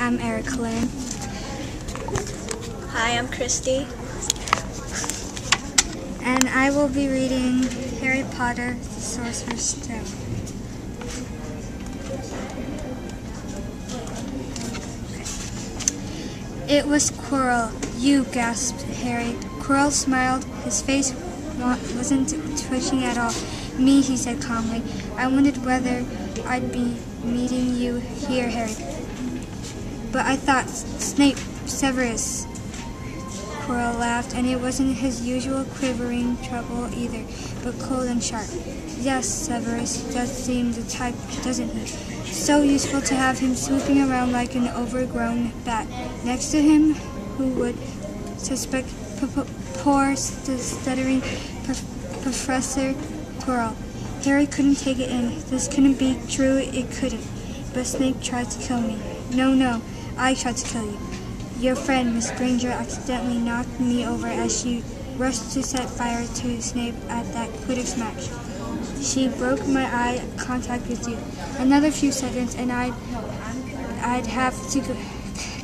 I'm Eric Lynn. Hi, I'm Christy. And I will be reading Harry Potter, the Sorcerer's Stone. It was Quirrell. You, gasped Harry. Quirrell smiled. His face wasn't twitching at all. Me, he said calmly. I wondered whether I'd be meeting you here, Harry. But I thought Snape, Severus. Quirrell laughed, and it wasn't his usual quivering treble either, but cold and sharp. Yes, Severus does seem the type, doesn't he? So useful to have him swooping around like an overgrown bat. Next to him, who would suspect poor, stuttering Professor Quirrell? Harry couldn't take it in. This couldn't be true, it couldn't. But Snape tried to kill me. No, I tried to kill you. Your friend, Miss Granger, accidentally knocked me over as she rushed to set fire to Snape at that Quidditch match. She broke my eye contact with you. Another few seconds, and I'd have to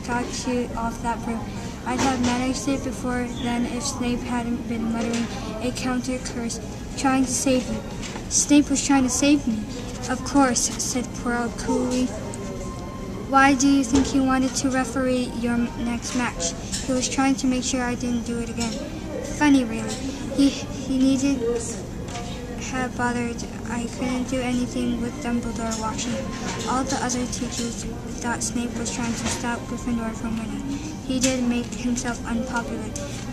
got you off that broom. I'd have managed it before then if Snape hadn't been muttering a counter curse, trying to save you. Snape was trying to save me. Of course, said Quirrell coolly. Why do you think he wanted to referee your next match? He was trying to make sure I didn't do it again. Funny, really. He needed have bothered. I couldn't do anything with Dumbledore watching. All the other teachers thought Snape was trying to stop Gryffindor from winning. He did make himself unpopular.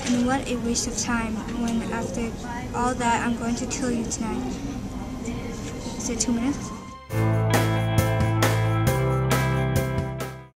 And what a waste of time when, after all that, I'm going to kill you tonight. Is it 2 minutes?